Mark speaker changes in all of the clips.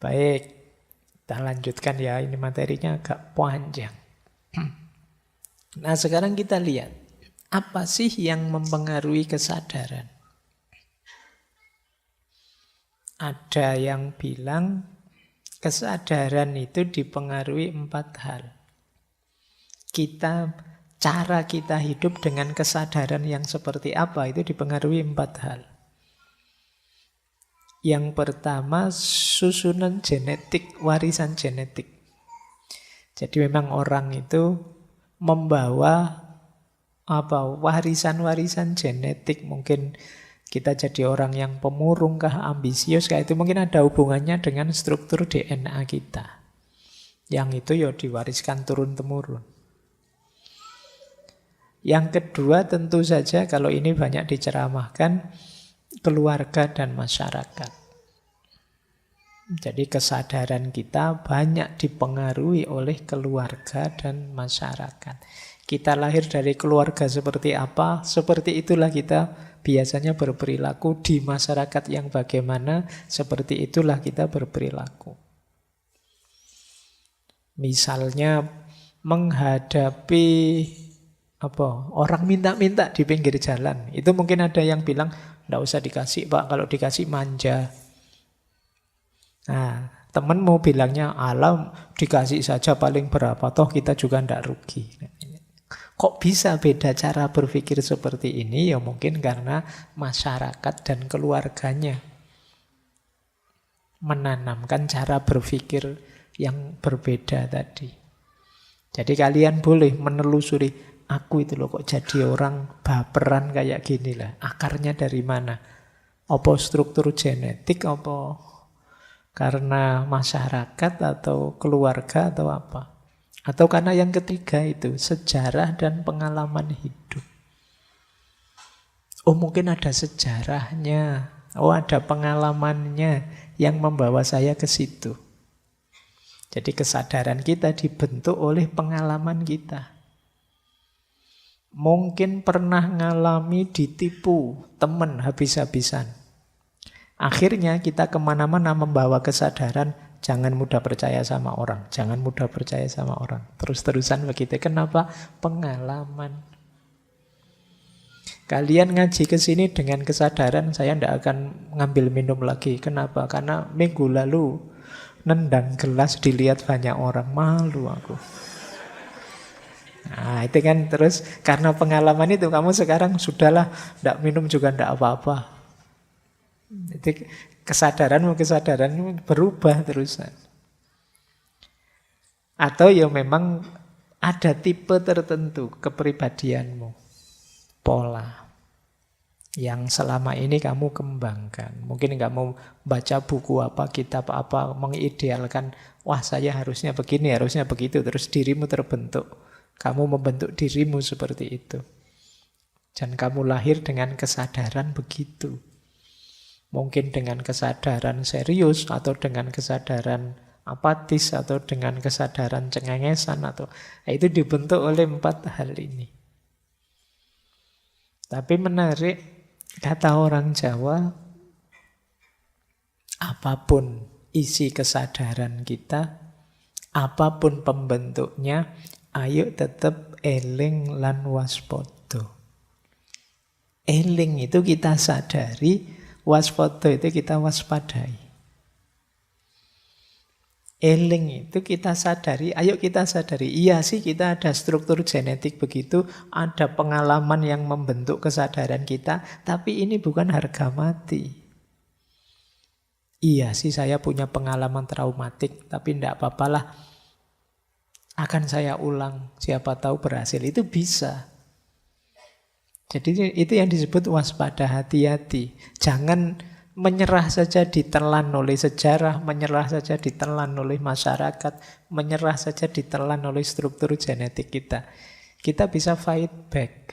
Speaker 1: Baik, kita lanjutkan ya. Ini materinya agak panjang. Nah, sekarang kita lihat. Apa sih yang mempengaruhi kesadaran? Ada yang bilang kesadaran itu dipengaruhi 4 hal. Cara kita hidup dengan kesadaran yang seperti apa itu dipengaruhi 4 hal. Yang pertama, susunan genetik, warisan genetik. Jadi memang orang itu membawa warisan-warisan genetik. Mungkin kita jadi orang yang pemurung kah, ambisius kah, itu mungkin ada hubungannya dengan struktur DNA kita. Yang itu ya diwariskan turun-temurun. Yang kedua tentu saja kalau ini banyak diceramahkan, keluarga dan masyarakat. Jadi kesadaran kita banyak dipengaruhi oleh keluarga dan masyarakat. Kita lahir dari keluarga seperti apa, seperti itulah kita biasanya berperilaku. Di masyarakat yang bagaimana, seperti itulah kita berperilaku. Misalnya menghadapi orang minta-minta di pinggir jalan. Itu mungkin ada yang bilang, enggak usah dikasih Pak, kalau dikasih manja. Nah, temenmu bilangnya, alam dikasih saja paling berapa, toh kita juga enggak rugi. Kok bisa beda cara berpikir seperti ini? Ya mungkin karena masyarakat dan keluarganya menanamkan cara berpikir yang berbeda tadi. Jadi kalian boleh menelusuri, aku itu loh kok jadi orang baperan kayak gini lah. Akarnya dari mana? Apa struktur genetik, apa karena masyarakat atau keluarga atau apa? Atau karena yang ketiga itu, sejarah dan pengalaman hidup. Oh mungkin ada sejarahnya, ada pengalamannya yang membawa saya ke situ. Jadi kesadaran kita dibentuk oleh pengalaman kita. Mungkin pernah ngalami ditipu teman habis-habisan. Akhirnya kita kemana-mana membawa kesadaran, jangan mudah percaya sama orang. Jangan mudah percaya sama orang. Terus-terusan begitu. Kenapa? Pengalaman. Kalian ngaji ke sini dengan kesadaran, saya tidak akan ngambil minum lagi. Kenapa? Karena minggu lalu nendang gelas dilihat banyak orang. Malu aku. Nah itu kan terus karena pengalaman itu kamu sekarang sudahlah tidak minum juga tidak apa-apa. Jadi kesadaran berubah terusan. Atau ya memang ada tipe tertentu kepribadianmu, pola yang selama ini kamu kembangkan. Mungkin kamu baca buku apa, kitab apa, mengidealkan, wah saya harusnya begini, harusnya begitu. Terus dirimu terbentuk. Kamu membentuk dirimu seperti itu. Dan kamu lahir dengan kesadaran begitu. Mungkin dengan kesadaran serius, atau dengan kesadaran apatis, atau dengan kesadaran cengengesan, atau itu dibentuk oleh 4 hal ini. Tapi menarik, kata orang Jawa, apapun isi kesadaran kita, apapun pembentuknya, ayo tetap eling lan waspada. Eling itu kita sadari, waspada itu kita waspadai. Eling itu kita sadari, ayo kita sadari. Iya sih kita ada struktur genetik begitu, ada pengalaman yang membentuk kesadaran kita, tapi ini bukan harga mati. Iya sih saya punya pengalaman traumatik, tapi tidak apa-apalah. Akan saya ulang, siapa tahu berhasil. Itu bisa. Jadi itu yang disebut waspada, hati-hati. Jangan menyerah saja ditelan oleh sejarah, menyerah saja ditelan oleh masyarakat, menyerah saja ditelan oleh struktur genetik kita. Kita bisa fight back.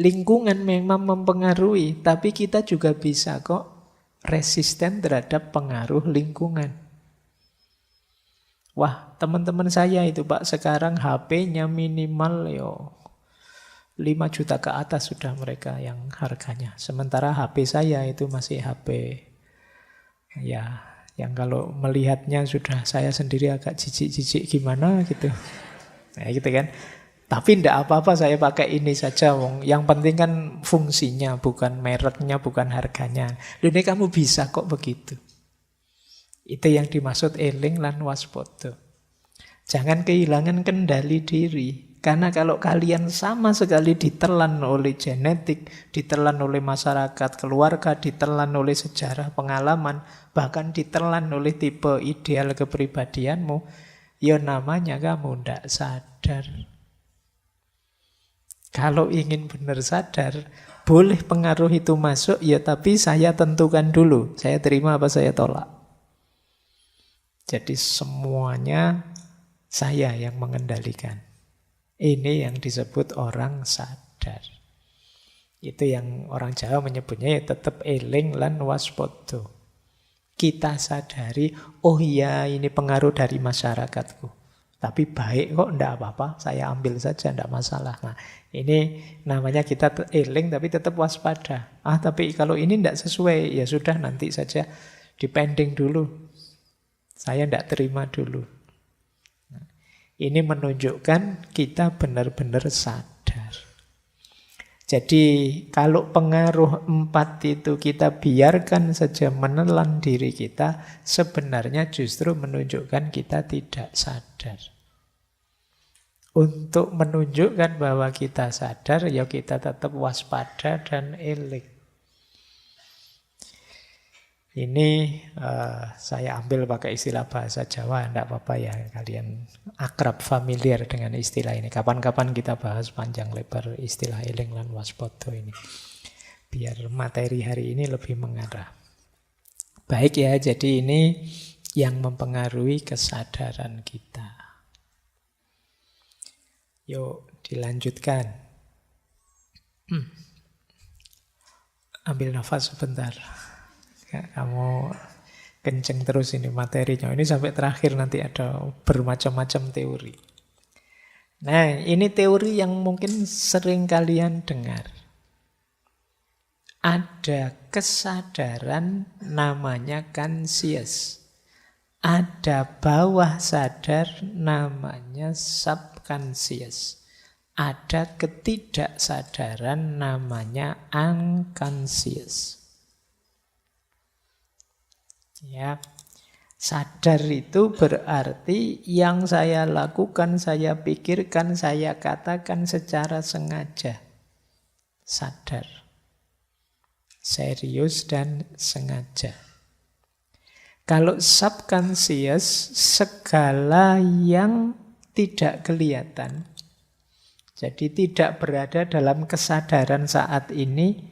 Speaker 1: Lingkungan memang mempengaruhi, tapi kita juga bisa kok resisten terhadap pengaruh lingkungan. Wah, teman-teman saya itu Pak, sekarang HP-nya minimal 5 juta ke atas sudah mereka yang harganya. Sementara HP saya itu masih HP ya Yang kalau melihatnya sudah saya sendiri agak jijik-jijik gimana gitu. Nah gitu kan. Tapi tidak apa-apa saya pakai ini saja. Wong. Yang penting kan fungsinya, bukan mereknya, bukan harganya. Loh, ini kamu bisa kok begitu. Itu yang dimaksud eling lan waspada. Jangan kehilangan kendali diri. Karena kalau kalian sama sekali ditelan oleh genetik, ditelan oleh masyarakat, keluarga, ditelan oleh sejarah, pengalaman, bahkan ditelan oleh tipe ideal kepribadianmu, ya namanya kamu tidak sadar. Kalau ingin benar sadar, boleh pengaruh itu masuk, ya tapi saya tentukan dulu. Saya terima apa saya tolak. Jadi semuanya saya yang mengendalikan. Ini yang disebut orang sadar. Itu yang orang Jawa menyebutnya ya tetap eling lan waspada. Kita sadari, oh iya ini pengaruh dari masyarakatku. Tapi baik kok, enggak apa-apa, saya ambil saja, enggak masalah. Nah, ini namanya kita eling tapi tetap waspada. Tapi kalau ini enggak sesuai, ya sudah nanti saja dipending dulu. Saya enggak terima dulu. Nah, ini menunjukkan kita benar-benar sadar. Jadi kalau pengaruh 4 itu kita biarkan saja menelan diri kita, sebenarnya justru menunjukkan kita tidak sadar. Untuk menunjukkan bahwa kita sadar, ya kita tetap waspada dan eling. Ini saya ambil pakai istilah bahasa Jawa, tidak apa-apa ya, kalian akrab familiar dengan istilah ini. Kapan-kapan kita bahas panjang lebar istilah eling lan waspada ini. Biar materi hari ini lebih mengarah. Baik ya, jadi ini yang mempengaruhi kesadaran kita. Yuk dilanjutkan. Ambil nafas sebentar. Kamu kenceng terus ini materinya. Ini sampai terakhir nanti ada bermacam-macam teori. Nah, ini teori yang mungkin sering kalian dengar. Ada kesadaran namanya conscious. Ada bawah sadar namanya subconscious. Ada ketidaksadaran namanya unconscious. Ya, sadar itu berarti yang saya lakukan, saya pikirkan, saya katakan secara sengaja. Sadar. Serius dan sengaja. Kalau subconscious, segala yang tidak kelihatan, jadi tidak berada dalam kesadaran saat ini,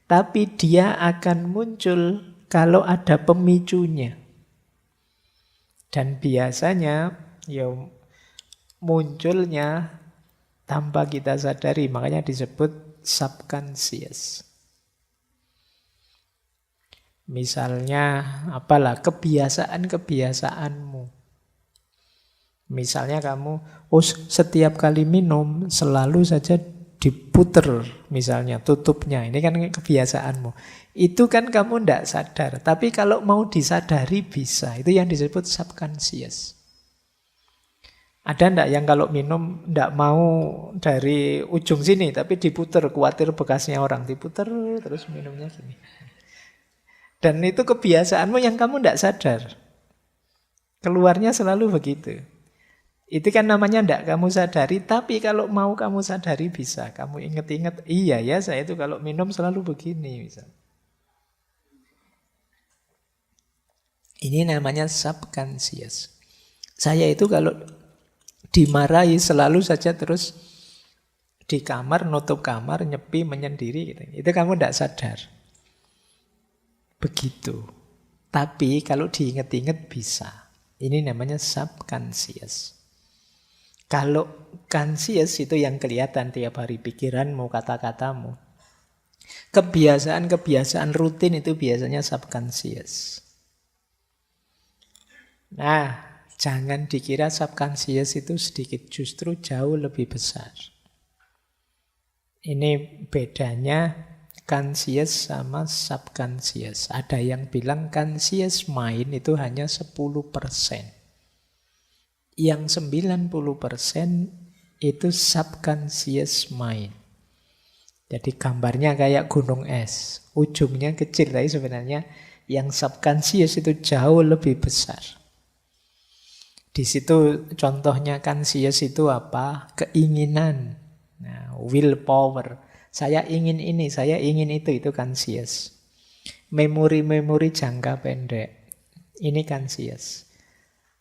Speaker 1: tapi dia akan muncul kalau ada pemicunya. Dan biasanya ya munculnya tanpa kita sadari, makanya disebut subconscious. Misalnya apalah kebiasaan-kebiasaanmu. Misalnya kamu setiap kali minum selalu saja diputer misalnya tutupnya. Ini kan kebiasaanmu. Itu kan kamu tidak sadar. Tapi kalau mau disadari bisa. Itu yang disebut subconscious. Ada ndak yang kalau minum ndak mau dari ujung sini, tapi diputer, khawatir bekasnya orang. Diputer terus minumnya gini. Dan itu kebiasaanmu yang kamu ndak sadar. Keluarnya selalu begitu. Itu kan namanya ndak kamu sadari, tapi kalau mau kamu sadari bisa. Kamu inget-inget, iya ya saya itu kalau minum selalu begini. Misalnya. Ini namanya subconscious. Saya itu kalau dimarahi selalu saja terus di kamar, nutup kamar, nyepi, menyendiri. Gitu. Itu kamu ndak sadar. Begitu. Tapi kalau diinget-inget bisa. Ini namanya subconscious. Kalau conscious itu yang kelihatan tiap hari pikiranmu, kata-katamu. Kebiasaan-kebiasaan rutin itu biasanya subconscious. Nah, jangan dikira subconscious itu sedikit, justru jauh lebih besar. Ini bedanya conscious sama subconscious. Ada yang bilang conscious mind itu hanya 10%. Yang 90% itu subconscious mind. Jadi gambarnya kayak gunung es. Ujungnya kecil, tapi sebenarnya yang subconscious itu jauh lebih besar. Di situ contohnya conscious itu apa? Keinginan. Nah, willpower. Saya ingin ini, saya ingin itu conscious. Memori-memori jangka pendek. Ini conscious.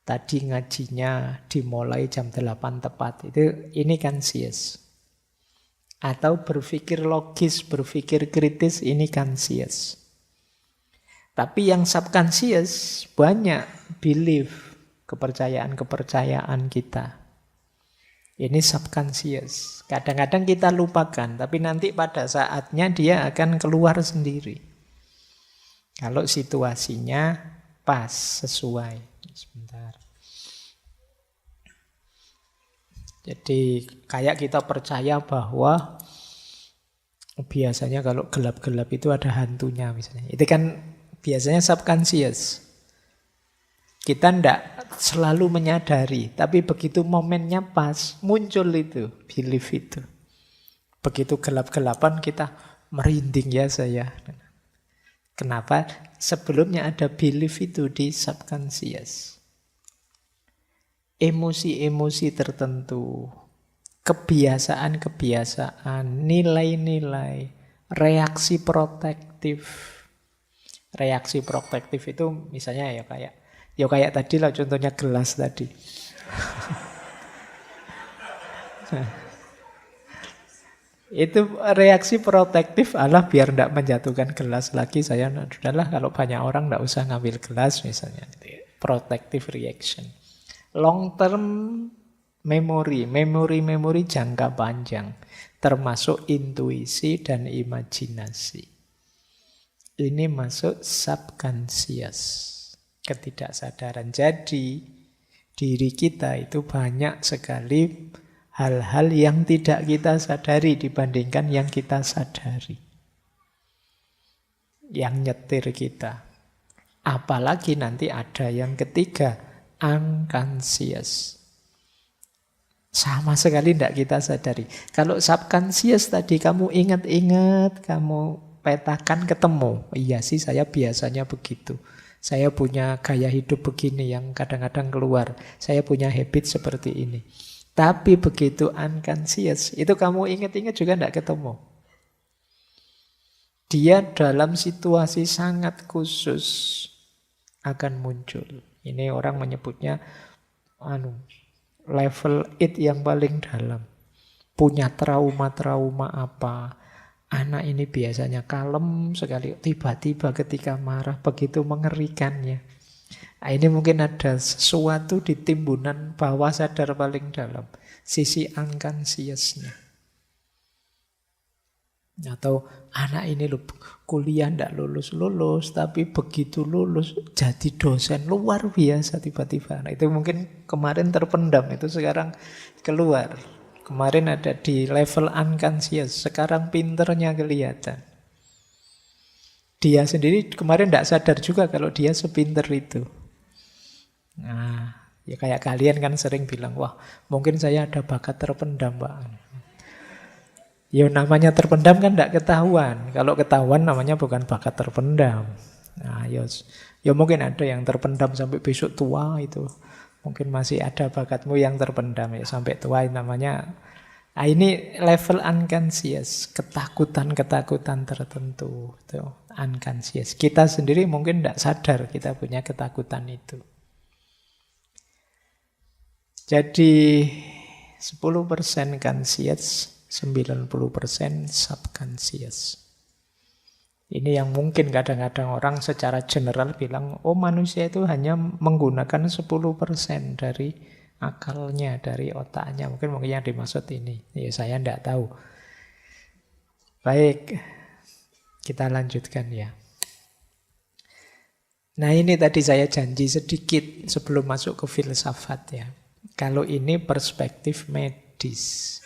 Speaker 1: Tadi ngajinya dimulai jam 8 tepat. Ini conscious. Atau berpikir logis, berpikir kritis, ini conscious. Tapi yang subconscious banyak belief, kepercayaan-kepercayaan kita. Ini subconscious. Kadang-kadang kita lupakan, tapi nanti pada saatnya dia akan keluar sendiri. Kalau situasinya pas, sesuai. Sebentar. Jadi kayak kita percaya bahwa biasanya kalau gelap-gelap itu ada hantunya misalnya. Itu kan biasanya subconscious. Kita ndak selalu menyadari, tapi begitu momennya pas, muncul itu, belief itu. Begitu gelap-gelapan kita merinding ya saya. Kenapa? Sebelumnya ada belief itu di subconscious. Emosi-emosi tertentu, kebiasaan-kebiasaan, nilai-nilai, reaksi protektif. Reaksi protektif itu misalnya ya kayak tadi lah contohnya gelas tadi. Itu reaksi protektif adalah biar tidak menjatuhkan gelas lagi. Saya sudahlah kalau banyak orang tidak usah ngambil gelas misalnya. Protective reaction. Long term memory, memori jangka panjang, termasuk intuisi dan imajinasi. Ini masuk subconscious, ketidaksadaran. Jadi diri kita itu banyak sekali hal-hal yang tidak kita sadari dibandingkan yang kita sadari. Yang nyetir kita. Apalagi nanti ada yang ketiga, unconscious. Sama sekali tidak kita sadari. Kalau subconscious tadi kamu ingat-ingat, kamu petakan ketemu. Iya sih saya biasanya begitu. Saya punya gaya hidup begini yang kadang-kadang keluar. Saya punya habit seperti ini. Tapi begitu unconscious, itu kamu ingat-ingat juga tidak ketemu. Dia dalam situasi sangat khusus akan muncul. Ini orang menyebutnya level 8 yang paling dalam. Punya trauma-trauma apa. Anak ini biasanya kalem sekali. Tiba-tiba ketika marah begitu mengerikannya. Nah, ini mungkin ada sesuatu di timbunan bawah sadar paling dalam. Sisi unconsciousnya. Atau anak ini kuliah tidak lulus-lulus, tapi begitu lulus jadi dosen luar biasa tiba-tiba. Nah, itu mungkin kemarin terpendam, itu sekarang keluar. Kemarin ada di level unconscious, sekarang pinternya kelihatan. Dia sendiri kemarin tidak sadar juga kalau dia sepinter itu. Nah, ya kayak kalian kan sering bilang, wah mungkin saya ada bakat terpendam, Pak. Ya namanya terpendam kan tidak ketahuan. Kalau ketahuan namanya bukan bakat terpendam. Nah, ya mungkin ada yang terpendam sampai besok tua itu. Mungkin masih ada bakatmu yang terpendam ya sampai tua namanya. Nah, ini level unconscious, ketakutan-ketakutan tertentu itu unconscious. Kita sendiri mungkin tidak sadar kita punya ketakutan itu. Jadi 10% conscious, 90% subconscious. Ini yang mungkin kadang-kadang orang secara general bilang, oh manusia itu hanya menggunakan 10% dari akalnya, dari otaknya. Mungkin yang dimaksud ini. Ya saya tidak tahu. Baik, kita lanjutkan ya. Nah ini tadi saya janji sedikit sebelum masuk ke filsafat ya. Kalau ini perspektif medis.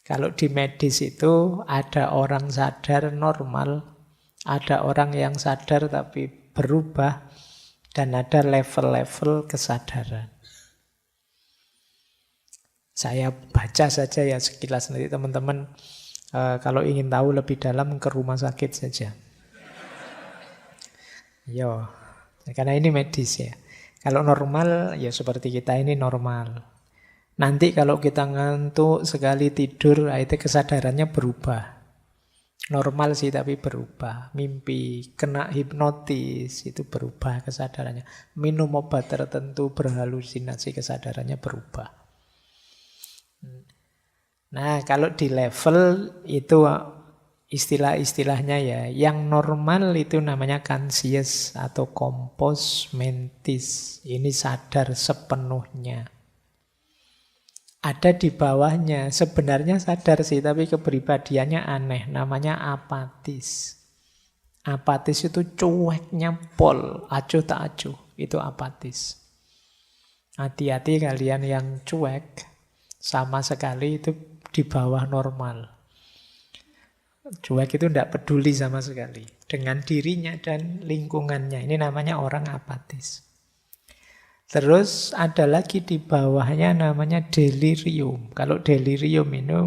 Speaker 1: Kalau di medis itu ada orang sadar normal, ada orang yang sadar tapi berubah, dan ada level-level kesadaran. Saya baca saja ya sekilas, nanti teman-teman kalau ingin tahu lebih dalam ke rumah sakit saja. Yo, karena ini medis ya. Kalau normal ya seperti kita ini normal. Nanti kalau kita ngantuk sekali tidur, itu kesadarannya berubah. Normal sih tapi berubah. Mimpi, kena hipnotis, itu berubah kesadarannya. Minum obat tertentu berhalusinasi, kesadarannya berubah. Nah, kalau di level itu istilah-istilahnya ya, yang normal itu namanya conscious atau compos mentis. Ini sadar sepenuhnya. Ada di bawahnya, sebenarnya sadar sih, tapi kepribadiannya aneh, namanya apatis. Apatis itu cueknya pol, acuh tak acuh, itu apatis. Hati-hati kalian yang cuek, sama sekali itu di bawah normal. Cuek itu tidak peduli sama sekali dengan dirinya dan lingkungannya. Ini namanya orang apatis. Terus ada lagi di bawahnya namanya delirium. Kalau delirium itu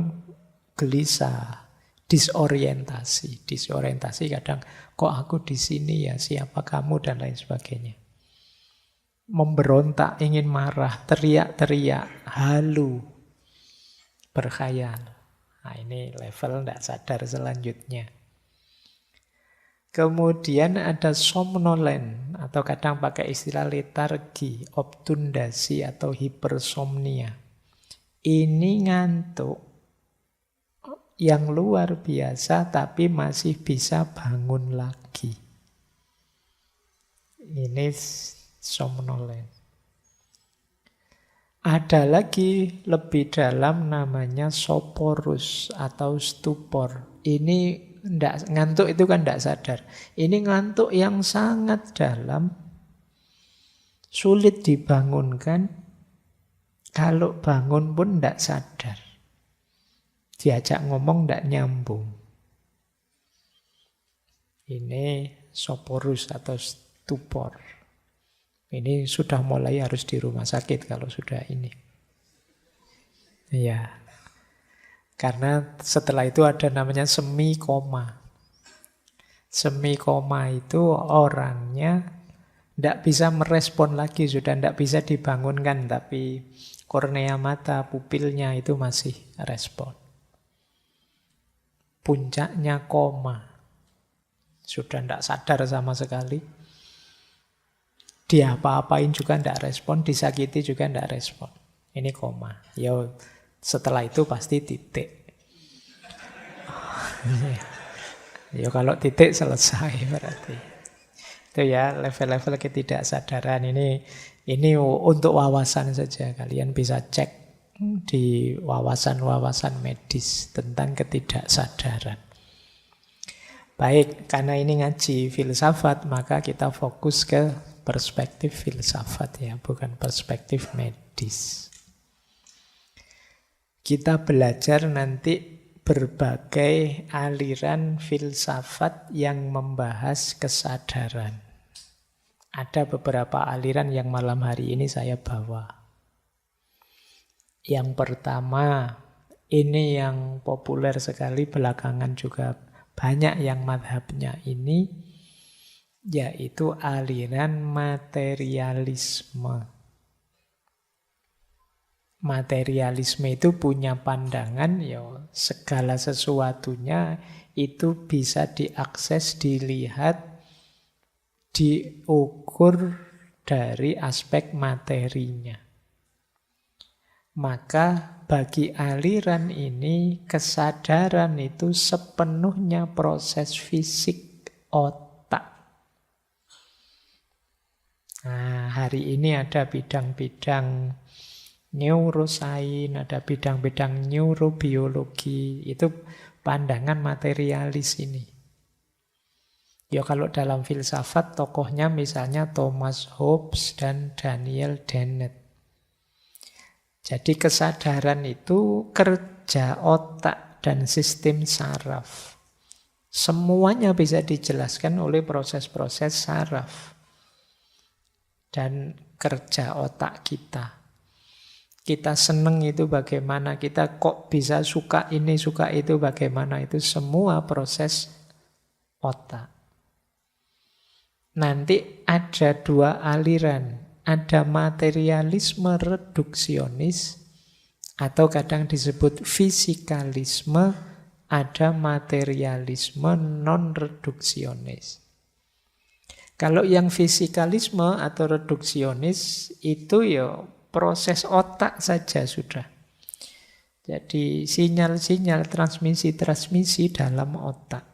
Speaker 1: gelisah, disorientasi. Disorientasi kadang, kok aku di sini ya, siapa kamu dan lain sebagainya. Memberontak, ingin marah, teriak-teriak, halu, berkhayal. Nah, ini level tidak sadar selanjutnya. Kemudian ada somnolen, atau kadang pakai istilah letargi, obtundasi, atau hipersomnia. Ini ngantuk yang luar biasa, tapi masih bisa bangun lagi. Ini somnolen. Ada lagi lebih dalam namanya soporus atau stupor. Ini ngantuk itu kan tidak sadar. Ini ngantuk yang sangat dalam, sulit dibangunkan. Kalau bangun pun tidak sadar. Diajak ngomong tidak nyambung. Ini soporus atau stupor. Ini sudah mulai harus di rumah sakit kalau sudah ini. Iya. Karena setelah itu ada namanya semi koma. Semi koma itu orangnya tidak bisa merespon lagi, sudah tidak bisa dibangunkan, tapi kornea mata, pupilnya itu masih respon. Puncaknya koma. Sudah tidak sadar sama sekali. Dia apa-apain juga tidak respon, disakiti juga tidak respon. Ini koma. Ya, setelah itu pasti titik. Ya kalau titik selesai berarti. Itu ya level-level ketidaksadaran. Ini untuk wawasan saja. Kalian bisa cek di wawasan-wawasan medis tentang ketidaksadaran. Baik, karena ini ngaji filsafat, maka kita fokus ke perspektif filsafat ya, bukan perspektif medis. Kita belajar nanti berbagai aliran filsafat yang membahas kesadaran. Ada beberapa aliran yang malam hari ini saya bawa. Yang pertama, ini yang populer sekali belakangan juga banyak yang madhabnya ini, yaitu aliran materialisme. Materialisme itu punya pandangan ya segala sesuatunya itu bisa diakses, dilihat, diukur dari aspek materinya. Maka bagi aliran ini kesadaran itu sepenuhnya proses fisik otak. Nah, hari ini ada bidang-bidang neuroscience, ada bidang-bidang neurobiologi, itu pandangan materialis ini. Ya kalau dalam filsafat tokohnya misalnya Thomas Hobbes dan Daniel Dennett. Jadi kesadaran itu kerja otak dan sistem saraf. Semuanya bisa dijelaskan oleh proses-proses saraf dan kerja otak kita. Kita seneng itu bagaimana, kita kok bisa suka ini, suka itu bagaimana, itu semua proses otak. Nanti ada dua aliran, ada materialisme reduksionis, atau kadang disebut fisikalisme, ada materialisme non-reduksionis. Kalau yang fisikalisme atau reduksionis itu ya proses otak saja sudah. Jadi sinyal-sinyal transmisi-transmisi dalam otak.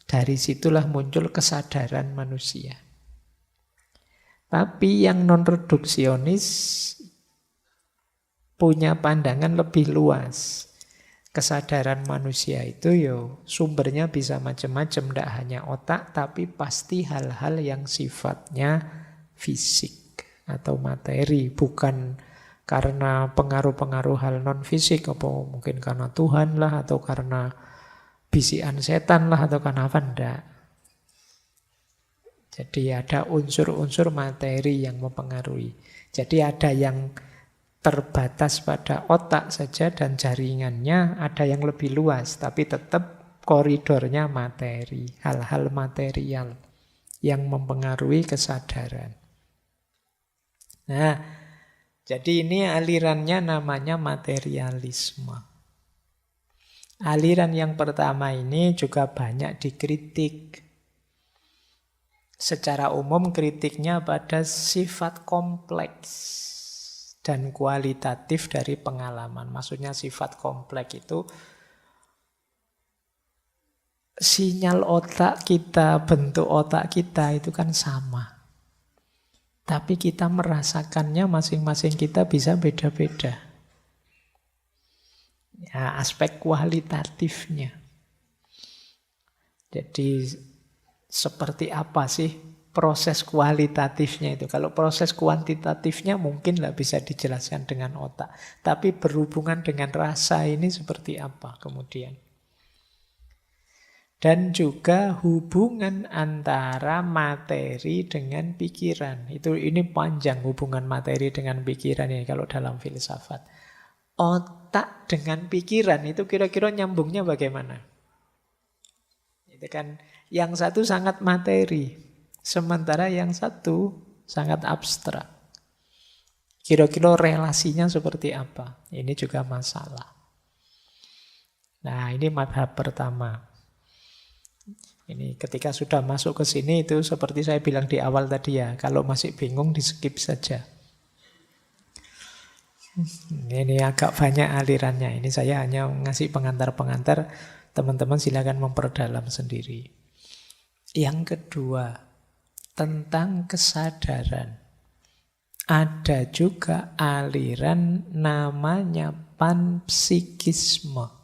Speaker 1: Dari situlah muncul kesadaran manusia. Tapi yang non-reduksionis punya pandangan lebih luas. Kesadaran manusia itu yo sumbernya bisa macam-macam, tidak hanya otak, tapi pasti hal-hal yang sifatnya fisik atau materi, bukan karena pengaruh-pengaruh hal non-fisik, apa mungkin karena Tuhan lah, atau karena bisikan setan lah, atau karena apa, enggak. Jadi ada unsur-unsur materi yang mempengaruhi. Jadi ada yang terbatas pada otak saja dan jaringannya, ada yang lebih luas, tapi tetap koridornya materi, hal-hal material yang mempengaruhi kesadaran. Nah, jadi ini alirannya namanya materialisme. Aliran yang pertama ini juga banyak dikritik. Secara umum kritiknya pada sifat kompleks dan kualitatif dari pengalaman. Maksudnya sifat kompleks itu sinyal otak kita, bentuk otak kita itu kan sama. Tapi kita merasakannya masing-masing kita bisa beda-beda. Ya, aspek kualitatifnya. Jadi seperti apa sih proses kualitatifnya itu? Kalau proses kuantitatifnya mungkin lah bisa dijelaskan dengan otak. Tapi berhubungan dengan rasa ini seperti apa kemudian? Dan juga hubungan antara materi dengan pikiran. Ini panjang hubungan materi dengan pikiran ini kalau dalam filsafat. Otak dengan pikiran itu kira-kira nyambungnya bagaimana? Itu kan yang satu sangat materi, sementara yang satu sangat abstrak. Kira-kira relasinya seperti apa? Ini juga masalah. Nah, ini madhab pertama. Ini ketika sudah masuk ke sini itu seperti saya bilang di awal tadi ya, kalau masih bingung di skip saja. Ini agak banyak alirannya. Ini saya hanya ngasih pengantar-pengantar, teman-teman silakan memperdalam sendiri. Yang kedua, tentang kesadaran. Ada juga aliran namanya panpsikisme.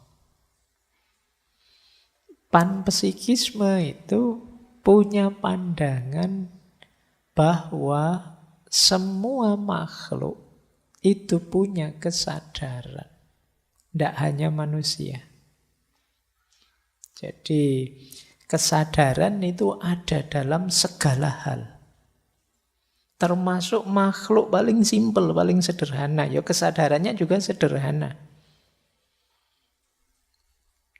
Speaker 1: Panpsikisme itu punya pandangan bahwa semua makhluk itu punya kesadaran. Tidak hanya manusia. Jadi kesadaran itu ada dalam segala hal. Termasuk makhluk paling simpel, paling sederhana. Ya kesadarannya juga sederhana.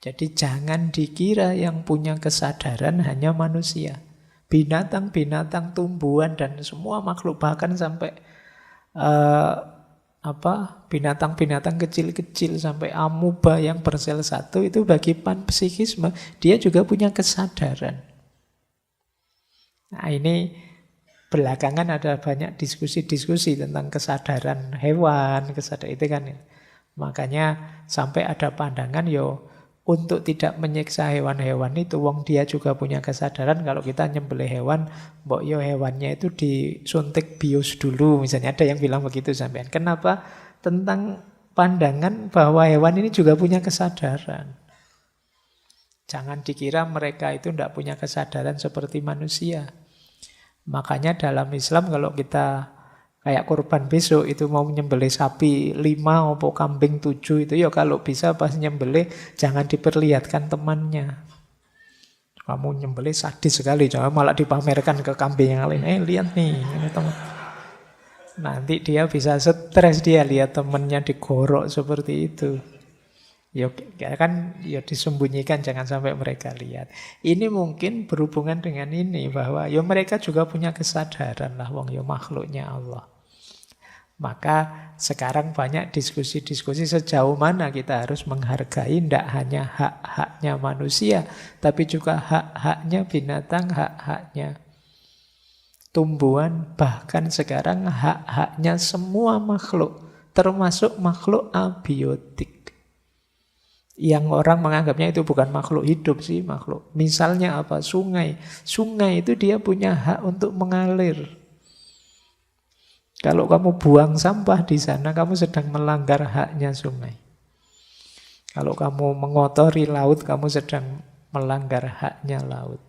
Speaker 1: Jadi jangan dikira yang punya kesadaran hanya manusia. Binatang-binatang, tumbuhan, dan semua makhluk, bahkan sampai binatang-binatang kecil-kecil sampai amuba yang bersel satu, itu bagi panpsikisme dia juga punya kesadaran. Nah, ini belakangan ada banyak diskusi-diskusi tentang kesadaran hewan, kesadaran itu kan. Makanya sampai ada pandangan untuk tidak menyiksa hewan-hewan itu, wong dia juga punya kesadaran. Kalau kita nyembelih hewan, mbok hewannya itu disuntik bius dulu, misalnya ada yang bilang begitu sampean. Kenapa? Tentang pandangan bahwa hewan ini juga punya kesadaran. Jangan dikira mereka itu tidak punya kesadaran seperti manusia. Makanya dalam Islam kalau kita Kayak kurban besok itu mau nyembelih sapi 5 atau kambing 7 itu ya kalau bisa pas nyembelih jangan diperlihatkan temannya. Kamu nyembelih sadis sekali, jangan malah dipamerkan ke kambing yang lain. Lihat nih, ini teman. Nanti dia bisa stres dia lihat temennya digorok seperti itu. Ya kan ya disembunyikan jangan sampai mereka lihat. Ini mungkin berhubungan dengan ini bahwa ya mereka juga punya kesadaran lah wong ya makhluknya Allah. Maka sekarang banyak diskusi-diskusi sejauh mana kita harus menghargai tidak hanya hak-haknya manusia, tapi juga hak-haknya binatang, hak-haknya tumbuhan, bahkan sekarang hak-haknya semua makhluk, termasuk makhluk abiotik. Yang orang menganggapnya itu bukan makhluk hidup sih, makhluk. Misalnya apa? Sungai. Sungai itu dia punya hak untuk mengalir. Kalau kamu buang sampah di sana, kamu sedang melanggar haknya sungai. Kalau kamu mengotori laut, kamu sedang melanggar haknya laut.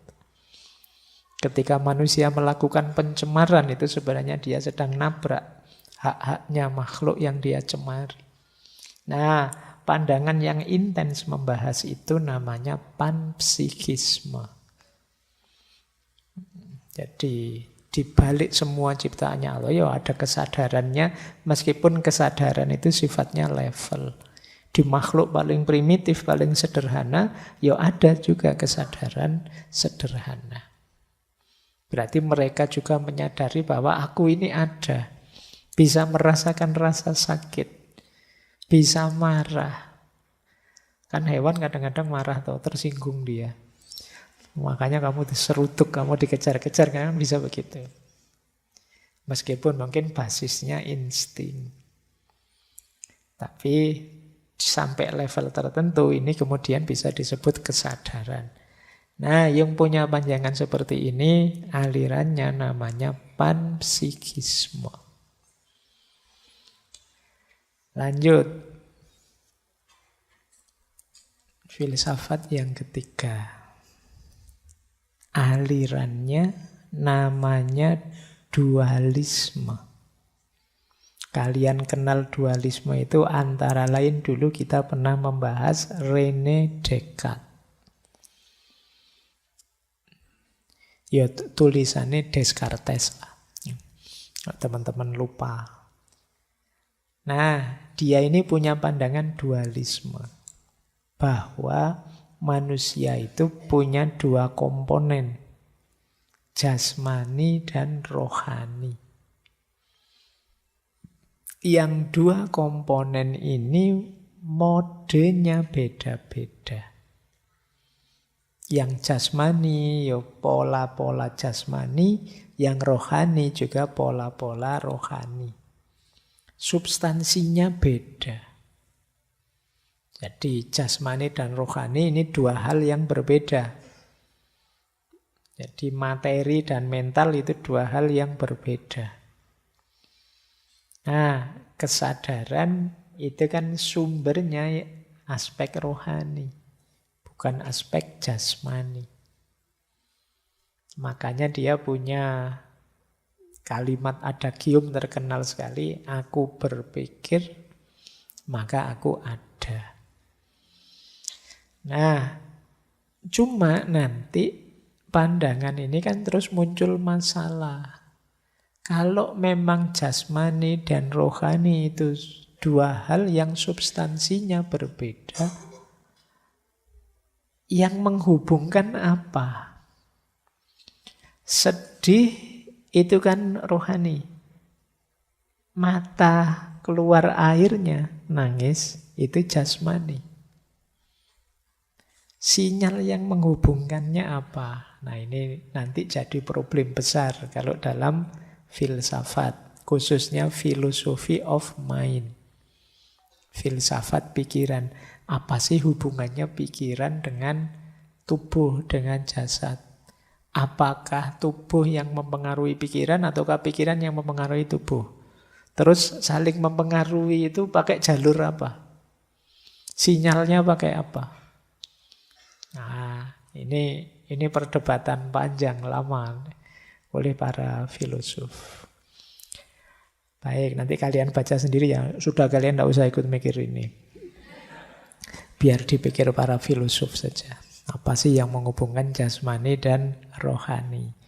Speaker 1: Ketika manusia melakukan pencemaran, itu sebenarnya dia sedang nabrak hak-haknya makhluk yang dia cemari. Nah, pandangan yang intens membahas itu namanya panpsikisme. Jadi di balik semua ciptaannya Allah ya ada kesadarannya, meskipun kesadaran itu sifatnya level. Di makhluk paling primitif, paling sederhana, ya ada juga kesadaran sederhana. Berarti mereka juga menyadari bahwa aku ini ada. Bisa merasakan rasa sakit. Bisa marah. Kan hewan kadang-kadang marah atau tersinggung dia. Makanya kamu diserutuk, kamu dikejar-kejar, kan bisa begitu. Meskipun mungkin basisnya insting. Tapi sampai level tertentu ini kemudian bisa disebut kesadaran. Nah, yang punya panjangan seperti ini, alirannya namanya panpsikisme. Lanjut. Filsafat yang ketiga. Alirannya namanya dualisme. Kalian kenal dualisme itu antara lain dulu kita pernah membahas René Descartes. Ya tulisannya Descartes. Teman-teman lupa. Nah, dia ini punya pandangan dualisme. Bahwa manusia itu punya dua komponen. Jasmani dan rohani. Yang dua komponen ini modenya beda-beda. Yang jasmani ya pola-pola jasmani, yang rohani juga pola-pola rohani. Substansinya beda. Jadi jasmani dan rohani ini dua hal yang berbeda. Jadi materi dan mental itu dua hal yang berbeda. Nah, kesadaran itu kan sumbernya aspek rohani. Bukan aspek jasmani. Makanya dia punya kalimat adagium terkenal sekali. Aku berpikir, maka aku ada. Nah, cuma nanti pandangan ini kan terus muncul masalah. Kalau memang jasmani dan rohani itu dua hal yang substansinya berbeda, yang menghubungkan apa? Sedih itu kan rohani. Mata keluar airnya, nangis, itu jasmani. Sinyal yang menghubungkannya apa? Nah, ini nanti jadi problem besar kalau dalam filsafat, khususnya philosophy of mind. Filsafat pikiran. Apa sih hubungannya pikiran dengan tubuh, dengan jasad? Apakah tubuh yang mempengaruhi pikiran ataukah pikiran yang mempengaruhi tubuh? Terus saling mempengaruhi itu pakai jalur apa? Sinyalnya pakai apa? Nah, ini perdebatan panjang lama oleh para filosof. Baik, nanti kalian baca sendiri ya. Sudah, kalian tidak usah ikut mikir ini. Biar dipikir para filosof saja. Apa sih yang menghubungkan jasmani dan rohani?